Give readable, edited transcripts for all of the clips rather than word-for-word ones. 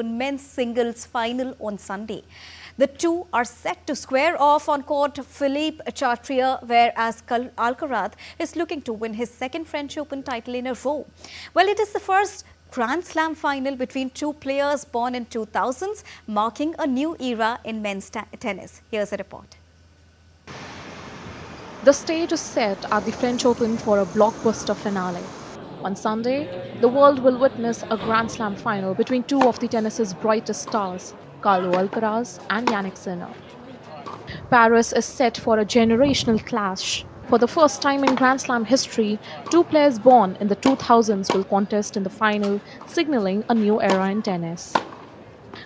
men's singles final on Sunday. The two are set to square off on court Philippe Chatrier, whereas Alcaraz is looking to win his second French Open title in a row. Well, it is the first Grand Slam final between two players born in 2000s, marking a new era in men's tennis. Here's a report. The stage is set at the French Open for a blockbuster finale. On Sunday, the world will witness a Grand Slam final between two of the tennis's brightest stars, Carlo Alcaraz and Jannik Sinner. Paris is set for a generational clash. For the first time in Grand Slam history, two players born in the 2000s will contest in the final, signaling a new era in tennis.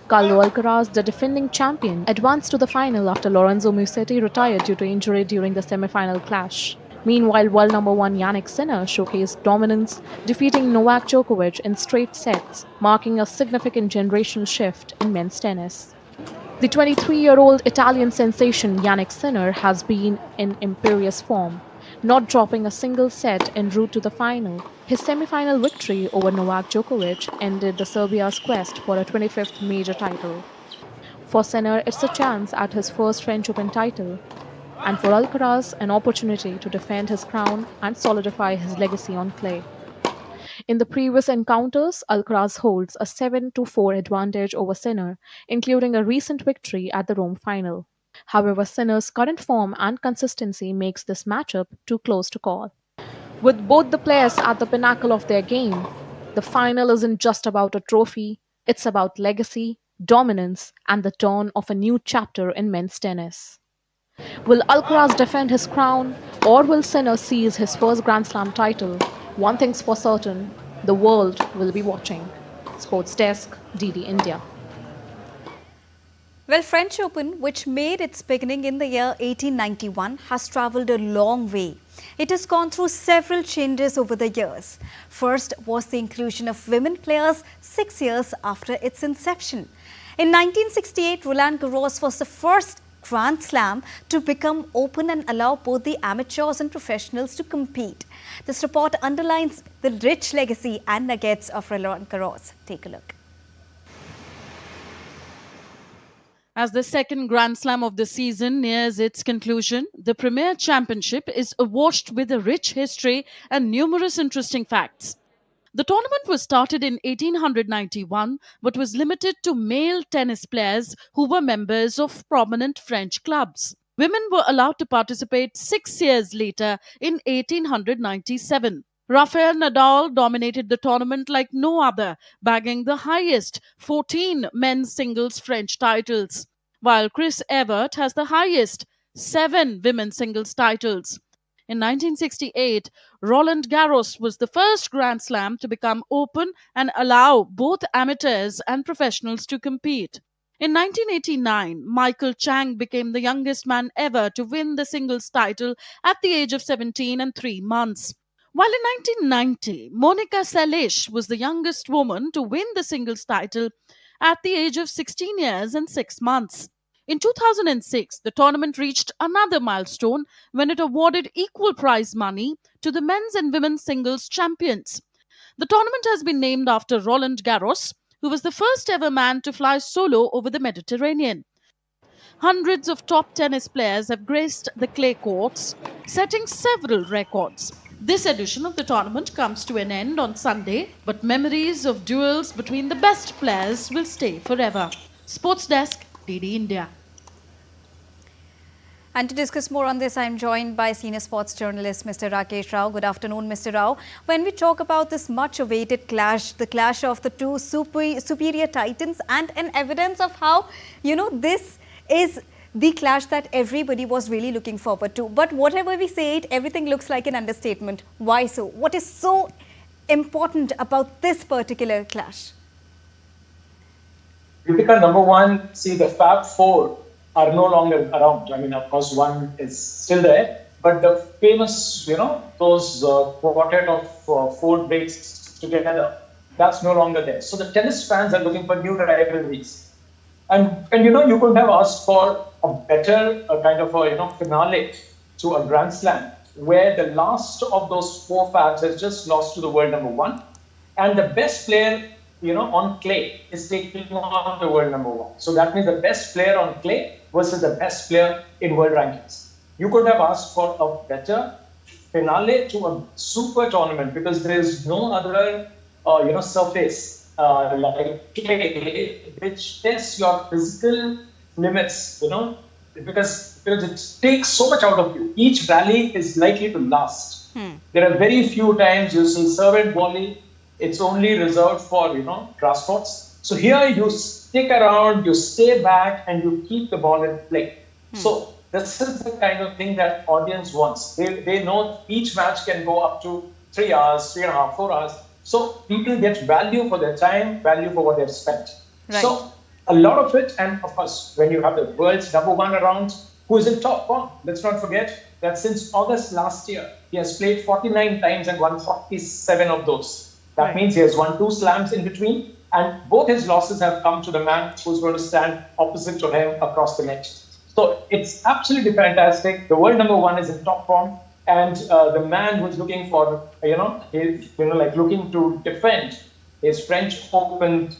Carlo Alcaraz, the defending champion, advanced to the final after Lorenzo Musetti retired due to injury during the semi-final clash. Meanwhile, world number one Jannik Sinner showcased dominance, defeating Novak Djokovic in straight sets, marking a significant generational shift in men's tennis. The 23-year-old Italian sensation Jannik Sinner has been in imperious form, not dropping a single set en route to the final. His semi-final victory over Novak Djokovic ended the Serbia's quest for a 25th major title. For Sinner, it's a chance at his first French Open title, and for Alcaraz, an opportunity to defend his crown and solidify his legacy on clay. In the previous encounters, Alcaraz holds a 7-4 advantage over Sinner, including a recent victory at the Rome final. However, Sinner's current form and consistency makes this matchup too close to call. With both the players at the pinnacle of their game, the final isn't just about a trophy, it's about legacy, dominance, and the dawn of a new chapter in men's tennis. Will Alcaraz defend his crown, or will Sinner seize his first Grand Slam title? One thing's for certain, the world will be watching. Sports Desk, DD India. Well, French Open, which made its beginning in the year 1891, has travelled a long way. It has gone through several changes over the years. First was the inclusion of women players 6 years after its inception. In 1968, Roland Garros was the first Grand Slam to become open and allow both the amateurs and professionals to compete. This report underlines the rich legacy and nuggets of Roland Garros. Take a look. As the second Grand Slam of the season nears its conclusion, the Premier Championship is awash with a rich history and numerous interesting facts. The tournament was started in 1891 but was limited to male tennis players who were members of prominent French clubs. Women were allowed to participate 6 years later in 1897. Rafael Nadal dominated the tournament like no other, bagging the highest 14 men's singles French titles, while Chris Evert has the highest 7 women's singles titles. In 1968, Roland Garros was the first Grand Slam to become open and allow both amateurs and professionals to compete. In 1989, Michael Chang became the youngest man ever to win the singles title at the age of 17 and 3 months. While in 1990, Monica Seles was the youngest woman to win the singles title at the age of 16 years and 6 months. In 2006, the tournament reached another milestone when it awarded equal prize money to the men's and women's singles champions. The tournament has been named after Roland Garros, who was the first ever man to fly solo over the Mediterranean. Hundreds of top tennis players have graced the clay courts, setting several records. This edition of the tournament comes to an end on Sunday, but memories of duels between the best players will stay forever. Sports Desk, DD India. And to discuss more on this, I am joined by senior sports journalist Mr. Rakesh Rao. Good afternoon, Mr. Rao. When we talk about this much-awaited clash, the clash of the two superior titans, and an evidence of how, this is the clash that everybody was really looking forward to. But whatever we say it, everything looks like an understatement. Why so? What is so important about this particular clash? Deepika, number one, see the Fab Four are no longer around. I mean, of course, one is still there, but the famous, those quartet of four breaks together, that's no longer there. So the tennis fans are looking for new rivalries. And you could have asked for a better kind of a, finale to a Grand Slam, where the last of those four Fabs has just lost to the world number one. And the best player on clay is taking on the world number one. So that means the best player on clay versus the best player in world rankings. You could have asked for a better finale to a super tournament because there is no other, surface like clay which tests your physical limits, because it takes so much out of you. Each rally is likely to last. There are very few times you see serve and volley. It's only reserved for, grass courts. So here you stick around, you stay back, and you keep the ball in play. So this is the kind of thing that audience wants. They know each match can go up to 3 hours, 3.5, 4 hours. So people get value for their time, value for what they've spent. Right. So a lot of it, and of course, when you have the world's number one around, who is in top form, let's not forget that since August last year, he has played 49 times and won 47 of those. That Right. means he has won 2 slams in between, and both his losses have come to the man who's going to stand opposite to him across the net. So it's absolutely fantastic. The world number one is in top form, and the man who's looking for, looking to defend his French Open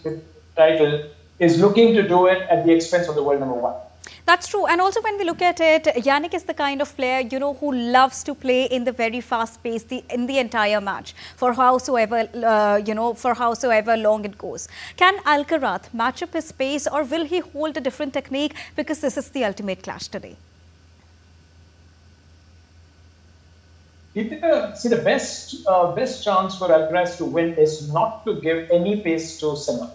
title is looking to do it at the expense of the world number one. That's true. And also when we look at it, Yannick is the kind of player, who loves to play in the very fast pace in the entire match for howsoever long it goes. Can Alcaraz match up his pace, or will he hold a different technique, because this is the ultimate clash today? See, the best chance for Alcaraz to win is not to give any pace to Sinner.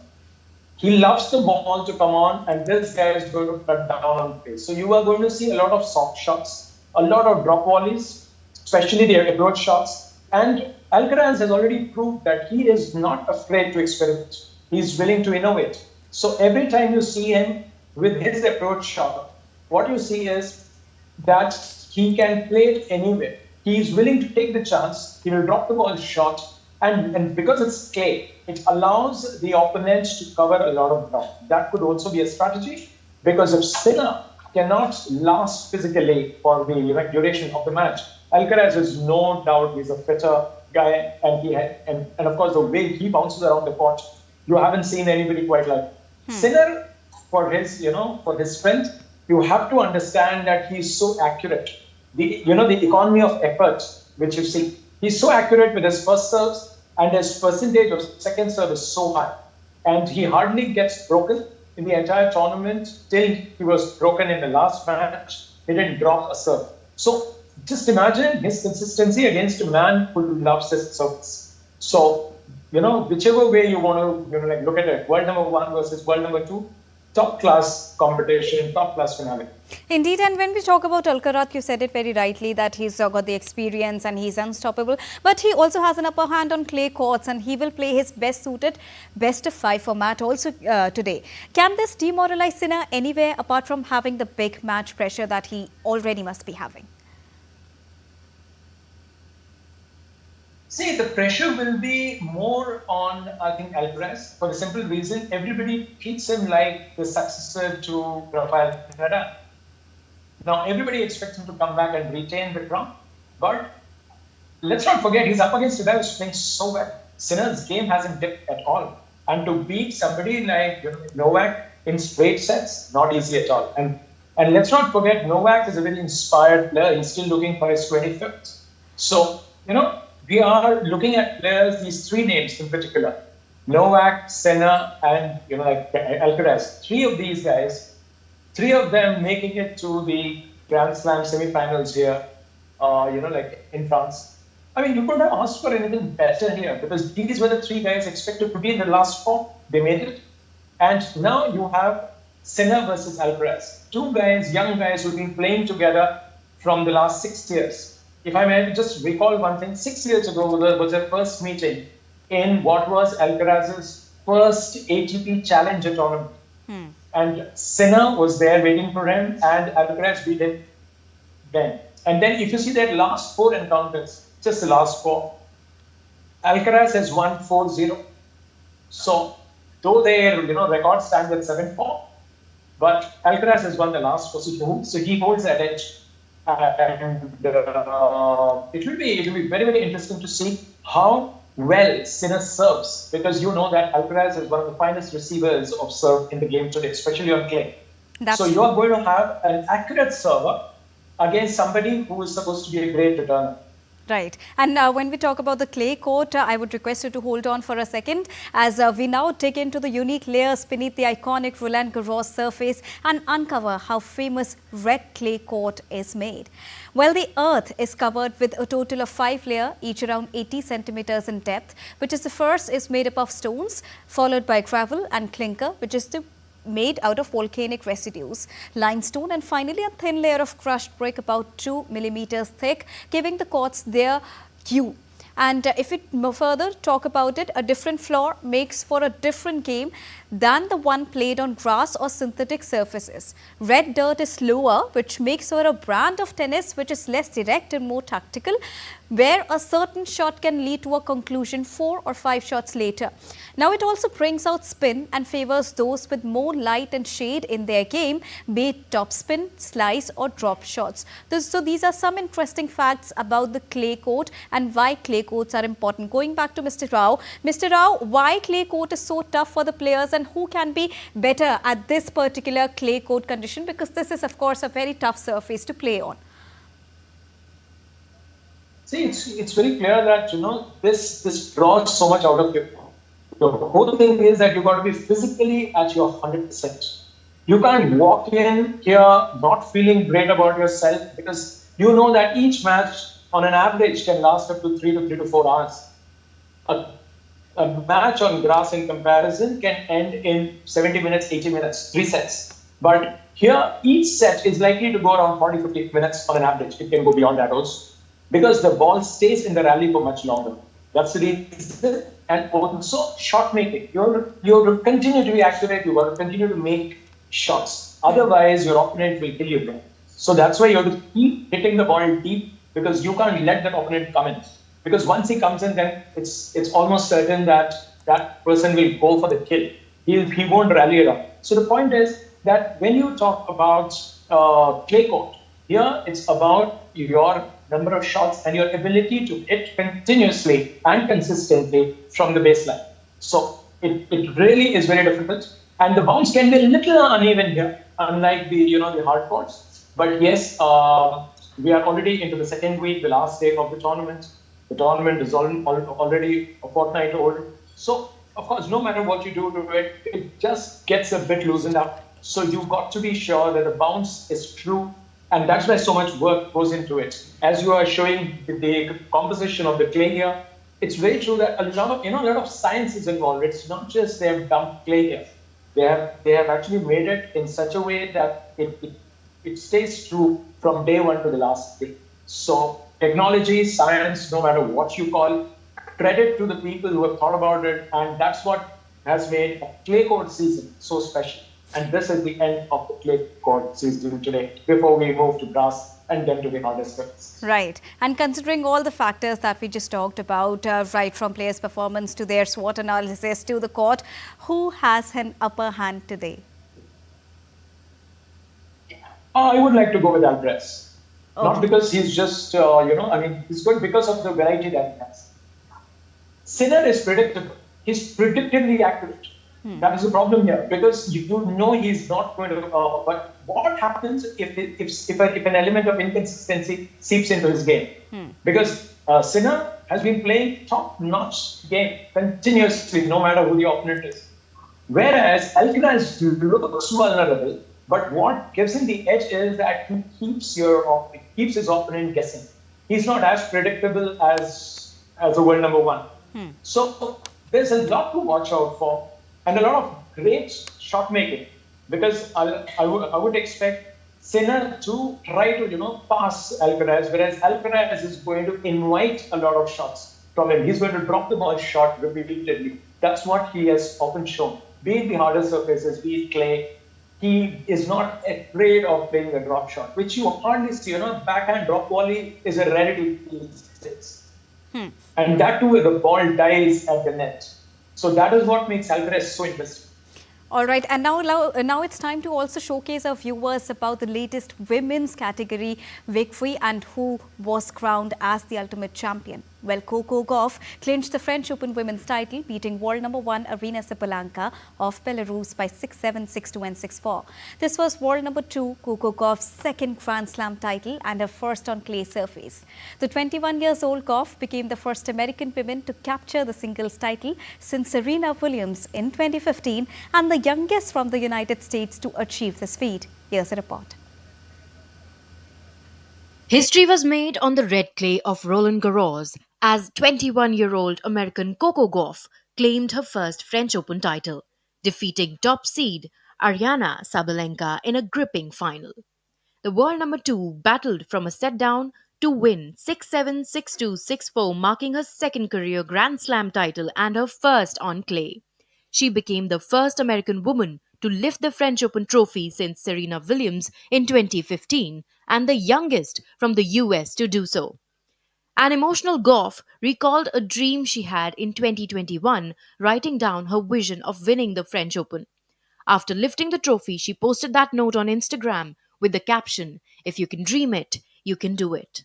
He loves the ball to come on, and this guy is going to cut down on pace. So you are going to see a lot of soft shots, a lot of drop volleys, especially the approach shots. And Alcaraz has already proved that he is not afraid to experiment. He's willing to innovate. So every time you see him with his approach shot, what you see is that he can play it anywhere. He is willing to take the chance. He will drop the ball short. And because it's clay, it allows the opponent to cover a lot of ground. That could also be a strategy, because if Sinner cannot last physically for the duration of the match, Alcaraz is no doubt he's a fitter guy, and of course the way he bounces around the court, you haven't seen anybody quite like Sinner. For his strength, you have to understand that he's so accurate. The economy of effort, which you see, he's so accurate with his first serves, and his percentage of second serve is so high. And he hardly gets broken in the entire tournament till he was broken in the last match. He didn't drop a serve. So just imagine his consistency against a man who loves his service. So, whichever way you want to look at it, world number one versus world number two, top class competition, top class finale. Indeed, and when we talk about Alcaraz, you said it very rightly that he's got the experience and he's unstoppable, but he also has an upper hand on clay courts, and he will play his best suited best of 5 format also today. Can this demoralize Sinner anywhere apart from having the big match pressure that he already must be having? See, the pressure will be more on, I think, Alcaraz, for the simple reason everybody treats him like the successor to Rafael Nadal. Now, everybody expects him to come back and retain the crown, but let's not forget he's up against a guy who's playing so well. Sinner's game hasn't dipped at all, and to beat somebody like Novak in straight sets, not easy at all. And let's not forget Novak is a very inspired player. He's still looking for his 25th. So we are looking at players, these 3 names in particular, Novak, Sinner, and Alcaraz. 3 of these guys, 3 of them making it to the Grand Slam semi-finals here, in France. I mean, you couldn't have asked for anything better here, because these were the 3 guys expected to be in the last 4. They made it. And now you have Sinner versus Alcaraz. 2 guys, young guys who've been playing together from the last 6 years. If I may just recall one thing, 6 years ago was their first meeting in what was Alcaraz's first ATP Challenger tournament. And Sinner was there waiting for him, and Alcaraz beat him then. And then if you see their last 4 encounters, just the last 4, Alcaraz has won 4-0. So though their record stands at 7-4, but Alcaraz has won the last 4, so he holds that edge. And it will be very, very interesting to see how well Sinner serves, because you know that Alcaraz is one of the finest receivers of serve in the game today, especially on clay. So That's you true. are going to have an accurate server against somebody who is supposed to be a great returner. Right. And when we talk about the clay court, I would request you to hold on for a second as we now dig into the unique layers beneath the iconic Roland Garros surface and uncover how famous red clay court is made. Well, the earth is covered with a total of 5 layers, each around 80 centimeters in depth, which is the first is made up of stones, followed by gravel and clinker, which is the made out of volcanic residues, limestone, and finally a thin layer of crushed brick about 2 millimeters thick, giving the courts their hue. And if we further talk about it, a different floor makes for a different game than the one played on grass or synthetic surfaces. Red dirt is slower, which makes for a brand of tennis which is less direct and more tactical, where a certain shot can lead to a conclusion 4 or 5 shots later. Now it also brings out spin and favors those with more light and shade in their game, be it topspin, slice or drop shots. So these are some interesting facts about the clay court and why clay courts are important. Going back to Mr. Rao. Mr. Rao, why clay court is so tough for the players and who can be better at this particular clay court condition, because this is of course a very tough surface to play on. See, it's very clear that this draws so much out of you. The whole thing is that you got to be physically at your 100%. You can't walk in here not feeling great about yourself, because you know that each match on an average can last up to 3 to 4 hours. A match on grass in comparison can end in 70 minutes, 80 minutes, 3 sets. But here, each set is likely to go around 40, 50 minutes on an average. It can go beyond that also, because the ball stays in the rally for much longer. That's the reason. And also shot making. You have to continue to be accurate. You have to continue to make shots. Otherwise, your opponent will kill you. So that's why you have to keep hitting the ball deep, because you can't let that opponent come in. Because once he comes in, then it's almost certain that that person will go for the kill. He won't rally around. So the point is that when you talk about clay court, here it's about your number of shots and your ability to hit continuously and consistently from the baseline. So it really is very difficult. And the bounce can be a little uneven here, unlike the hard courts. But yes, we are already into the second week, the last day of the tournament. The tournament is already a fortnight old. So, of course, no matter what you do to it, it just gets a bit loosened up. So you've got to be sure that the bounce is true. And that's why so much work goes into it. As you are showing the composition of the clay here, it's very true that a lot of science is involved. It's not just they have dumped clay here. They have actually made it in such a way that it stays true from day one to the last day. So technology, science, no matter what you call, credit to the people who have thought about it, and that's what has made a clay court season so special. And this is the end of the clay court season today, before we move to grass and then to the harder surface. Right. And considering all the factors that we just talked about, right from players' performance to their SWOT analysis to the court, who has an upper hand today? I would like to go with Alcaraz. Okay. Not because he's just, he's good because of the variety that he has. Sinner is predictable. He's predictably accurate. That is the problem here, because you know he's not going to. But what happens if an element of inconsistency seeps into his game? Because Sinner has been playing top-notch game continuously, no matter who the opponent is. Whereas Alcaraz looks vulnerable, but what gives him the edge is that he keeps his opponent guessing. He's not as predictable as the world number one. So there's a lot to watch out for. And a lot of great shot making, because I would expect Sinner to try to pass Alcaraz, whereas Alcaraz is going to invite a lot of shots from him. He's going to drop the ball short repeatedly. That's what he has often shown. Be it the harder surfaces, be it clay, he is not afraid of playing the drop shot, which you hardly see. Backhand drop volley is a rarity these days. And that too, the ball dies at the net. So that is what makes Alcaraz so interesting. All right, and now it's time to also showcase our viewers about the latest women's category victory and who was crowned as the ultimate champion. Well, Coco Gauff clinched the French Open women's title, beating world number 1 Arina Sabalenka of Belarus by 6-7, 6-2 and 6-4. This was world number 2 Coco Gauff's second Grand Slam title and her first on clay surface. The 21 years old Gauff became the first American woman to capture the singles title since Serena Williams in 2015 and the youngest from the United States to achieve this feat. Here's a report. History was made on the red clay of Roland Garros as 21-year-old American Coco Gauff claimed her first French Open title, defeating top seed Ariana Sabalenka in a gripping final. The world number 2 battled from a set down to win 6-7, 6-2, 6-4, marking her second career Grand Slam title and her first on clay. She became the first American woman to lift the French Open trophy since Serena Williams in 2015 and the youngest from the US to do so. An emotional Gauff recalled a dream she had in 2021, writing down her vision of winning the French Open. After lifting the trophy, she posted that note on Instagram with the caption, "If you can dream it, you can do it."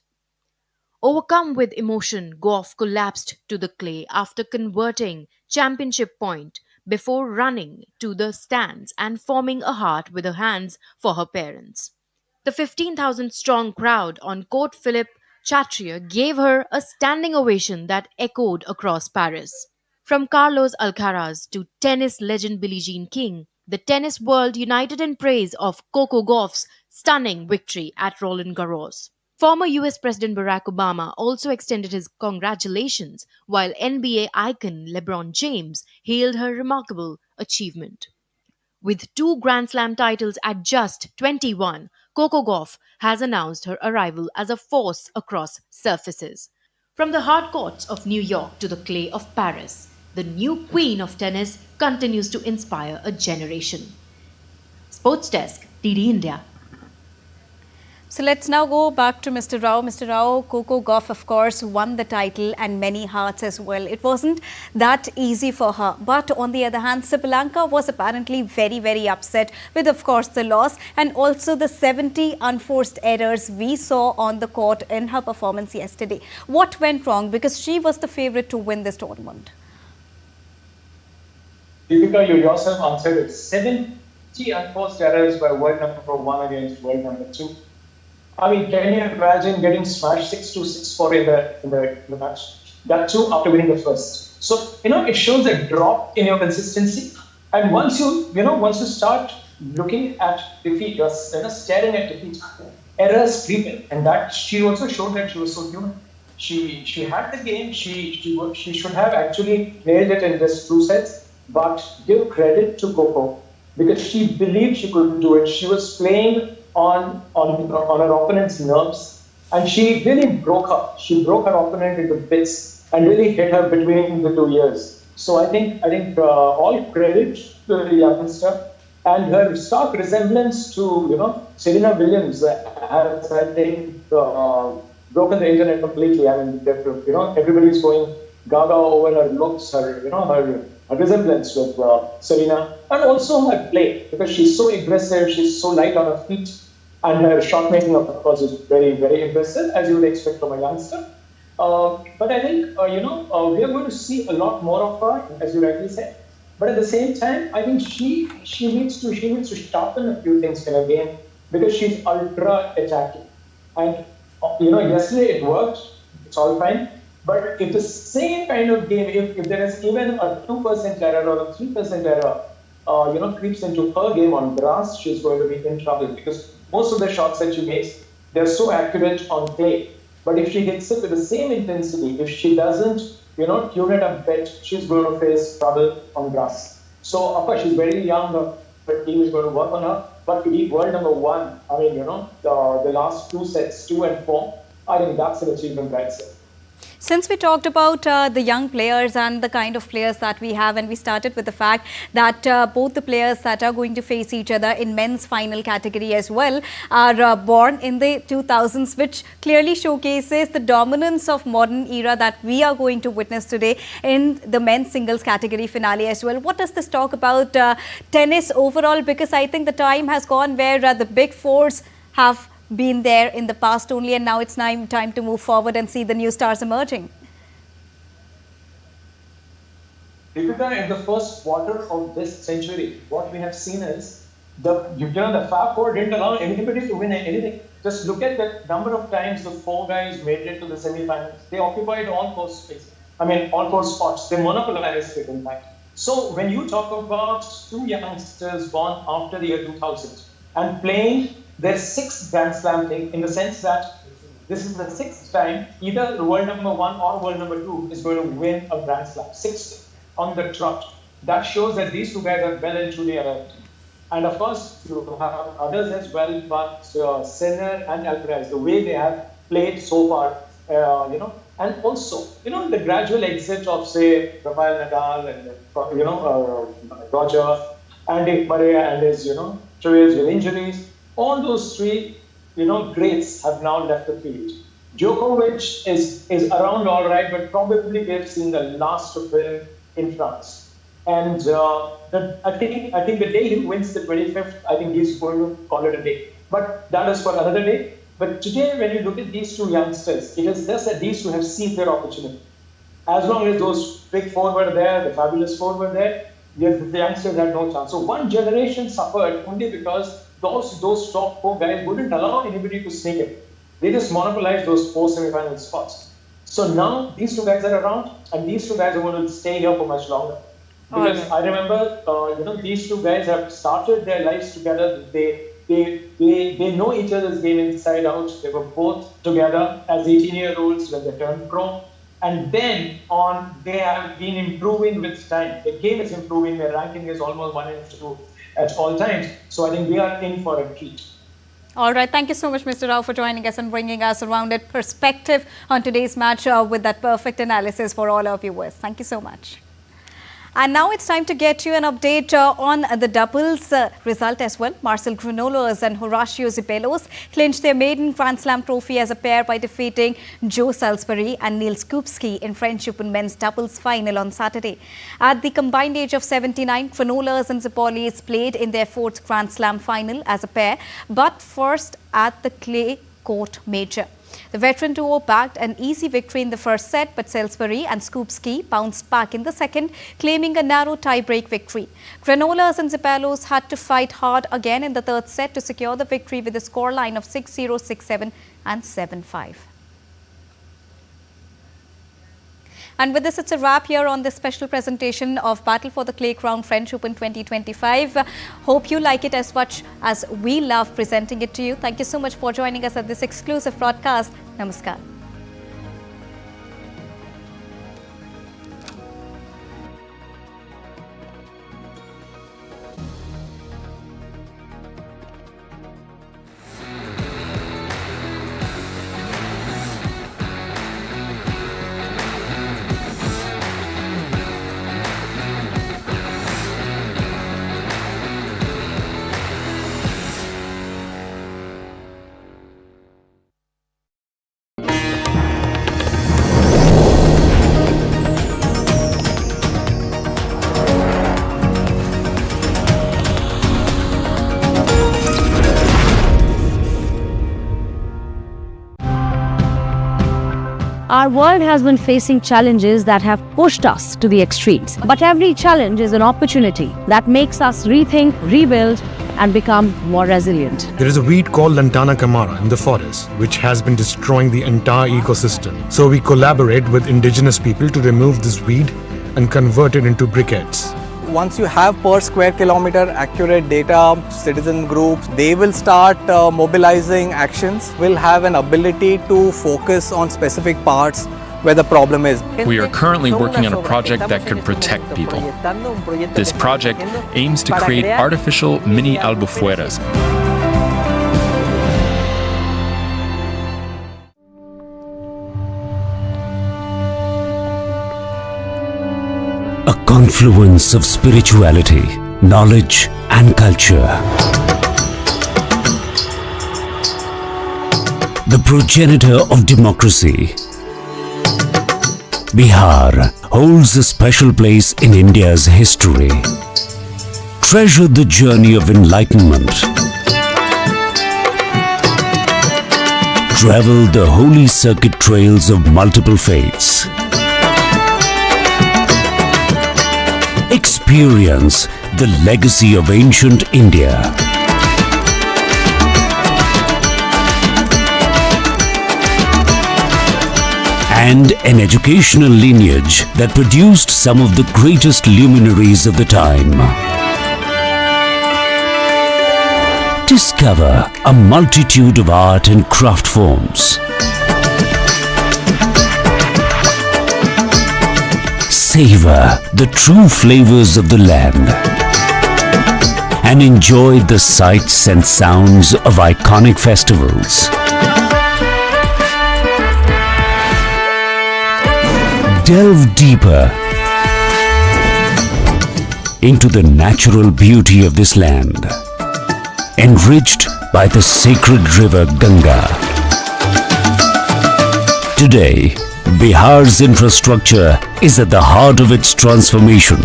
Overcome with emotion, Gauff collapsed to the clay after converting championship point before running to the stands and forming a heart with her hands for her parents. The 15,000 strong crowd on Court Philippe Chatrier gave her a standing ovation that echoed across Paris. From Carlos Alcaraz to tennis legend Billie Jean King, the tennis world united in praise of Coco Gauff's stunning victory at Roland Garros. Former US President Barack Obama also extended his congratulations, while NBA icon LeBron James hailed her remarkable achievement. With 2 Grand Slam titles at just 21, Coco Gauff has announced her arrival as a force across surfaces. From the hard courts of New York to the clay of Paris, the new queen of tennis continues to inspire a generation. Sports Desk, TD India. So let's now go back to Mr. Rao. Mr. Rao, Coco Gauff, of course, won the title and many hearts as well. It wasn't that easy for her. But on the other hand, Sabalenka was apparently very, very upset with, of course, the loss and also the 70 unforced errors we saw on the court in her performance yesterday. What went wrong? Because she was the favorite to win this tournament. Deepika, you yourself answered it. 70 unforced errors by world number 1 against world number 2. I mean, can you imagine getting smashed 6-2, 6-4 in the match? That too after winning the first. So, it shows a drop in your consistency. And once you start looking at defeat, you're staring at defeat, errors creep in. And that she also showed that she was so human. She had the game. She should have actually nailed it in just 2 sets. But give credit to Coco because she believed she could do it. She was playing on her opponent's nerves, and she really broke her. She broke her opponent into bits and really hit her between the 2 ears. So I think all credit to the youngster, and her stark resemblance to Serena Williams has I think broken the internet completely. I mean everybody's going gaga over her looks, her resemblance with Serena, and also her play because she's so aggressive, she's so light on her feet, and her shot making, of course, is very, very impressive, as you would expect from a youngster. But I think we are going to see a lot more of her, as you rightly said. But at the same time, I think she needs to sharpen a few things in her game because she's ultra attacking. And yesterday it worked; it's all fine. But if the same kind of game, if there is even a 2% error or a 3% error, creeps into her game on grass, she's going to be in trouble because most of the shots that she makes, they're so accurate on clay. But if she hits it with the same intensity, if she doesn't, tune it a bit, she's going to face trouble on grass. So, of course, she's very young. Her team is going to work on her. But to be world number 1, I mean, the last 2 sets, 2 and 4, I think that's an achievement right there. Since we talked about the young players and the kind of players that we have, and we started with the fact that both the players that are going to face each other in men's final category as well are born in the 2000s, which clearly showcases the dominance of modern era that we are going to witness today in the men's singles category finale as well. What does this talk about tennis overall? Because I think the time has gone where the big fours have been there in the past only, and now it's time to move forward and see the new stars emerging. Deepika, in the first quarter of this century, what we have seen is the Fab Four didn't allow anybody to win anything. Just look at the number of times the four guys made it to the semi-finals. They occupied all four spaces. I mean, all four spots. They monopolized it, in fact. So when you talk about two youngsters born after the year 2000 and playing their sixth Grand Slam thing, in the sense that this is the sixth time either the world number one or world number two is going to win a Grand Slam. Sixth on the trot. That shows that these two guys are well and truly arrived. And of course, you have others as well, but Sinner and Alcaraz, the way they have played so far, and also, the gradual exit of, say, Rafael Nadal and, Roger, Andy Murray and his, travails with injuries, all those three, greats have now left the field. Djokovic is around all right, but probably we have seen the last of him in France. And I think the day he wins the 25th, I think he's going to call it a day. But that is for another day. But today, when you look at these two youngsters, it is just that these two have seized their opportunity. As long as those big four were there, the fabulous four were there, the youngsters had no chance. So one generation suffered only because those top four guys wouldn't allow anybody to sneak in. They just monopolized those four semi-final spots. So now these two guys are around, and these two guys are going to stay here for much longer. Because I remember, these two guys have started their lives together. They know each other's game inside out. They were both together as 18-year-olds when they turned pro. And then on, they have been improving with time. The game is improving. Their ranking is almost 1 and 2 at all times. So I think we are in for a treat. All right. Thank you so much, Mr. Rao, for joining us and bringing us a rounded perspective on today's match with that perfect analysis for all our viewers. Thank you so much. And now it's time to get you an update on the doubles result as well. Marcel Granollers and Horacio Zeballos clinched their maiden Grand Slam trophy as a pair by defeating Joe Salisbury and Neil Skupski in French Open men's doubles final on Saturday. At the combined age of 79, Granollers and Zeballos played in their fourth Grand Slam final as a pair, but first at the clay court major. The veteran duo bagged an easy victory in the first set, but Salisbury and Skupski bounced back in the second, claiming a narrow tie-break victory. Granollers and Zeballos had to fight hard again in the third set to secure the victory with a scoreline of 6-0, 6-7 and 7-5. And with this, it's a wrap here on this special presentation of Battle for the Clay Crown French Open 2025. Hope you like it as much as we love presenting it to you. Thank you so much for joining us at this exclusive broadcast. Namaskar. Our world has been facing challenges that have pushed us to the extremes. But every challenge is an opportunity that makes us rethink, rebuild, and become more resilient. There is a weed called Lantana camara in the forest, which has been destroying the entire ecosystem. So we collaborate with indigenous people to remove this weed and convert it into briquettes. Once you have per square kilometer accurate data, citizen groups, they will start mobilizing actions, will have an ability to focus on specific parts where the problem is. We are currently working on a project that could protect people. This project aims to create artificial mini albufueras. A confluence of spirituality, knowledge and culture. The progenitor of democracy, Bihar holds a special place in India's history. Treasure the journey of enlightenment. Travel the holy circuit trails of multiple faiths. Experience the legacy of ancient India. And an educational lineage that produced some of the greatest luminaries of the time. Discover a multitude of art and craft forms. Savor the true flavors of the land and enjoy the sights and sounds of iconic festivals. Delve deeper into the natural beauty of this land, enriched by the sacred river Ganga. Today, Bihar's infrastructure is at the heart of its transformation.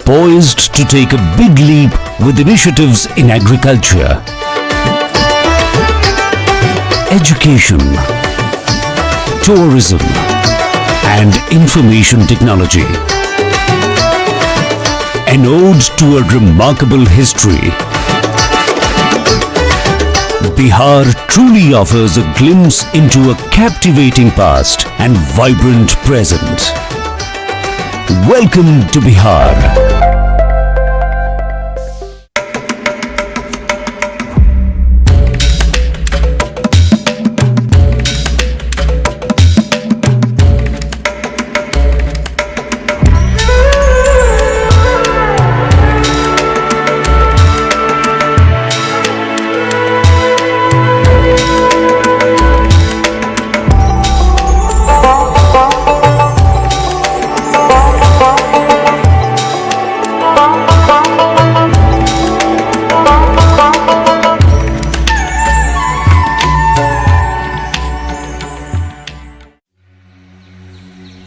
Poised to take a big leap with initiatives in agriculture, education, tourism, and information technology. An ode to a remarkable history. Bihar truly offers a glimpse into a captivating past and vibrant present. Welcome to Bihar.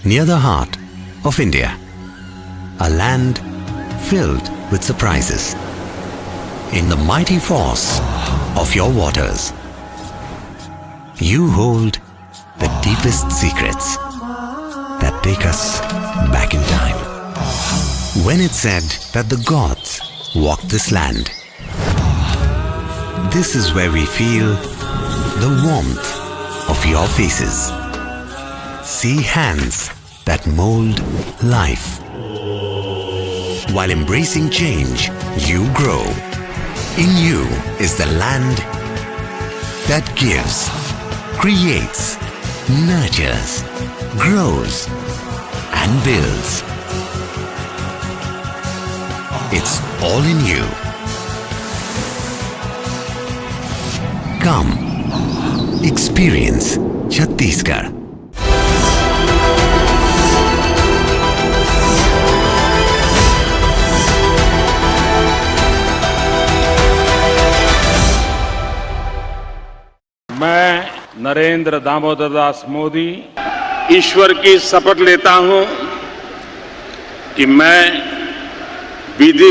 Near the heart of India, a land filled with surprises. In the mighty force of your waters, you hold the deepest secrets that take us back in time. When it's said that the gods walk this land, this is where we feel the warmth of your faces. See hands that mold life. While embracing change, you grow. In you is the land that gives, creates, nurtures, grows, and builds. It's all in you. Come, experience Chhattisgarh. मैं नरेंद्र दामोदर दास मोदी ईश्वर की शपथ लेता हूं कि मैं विधि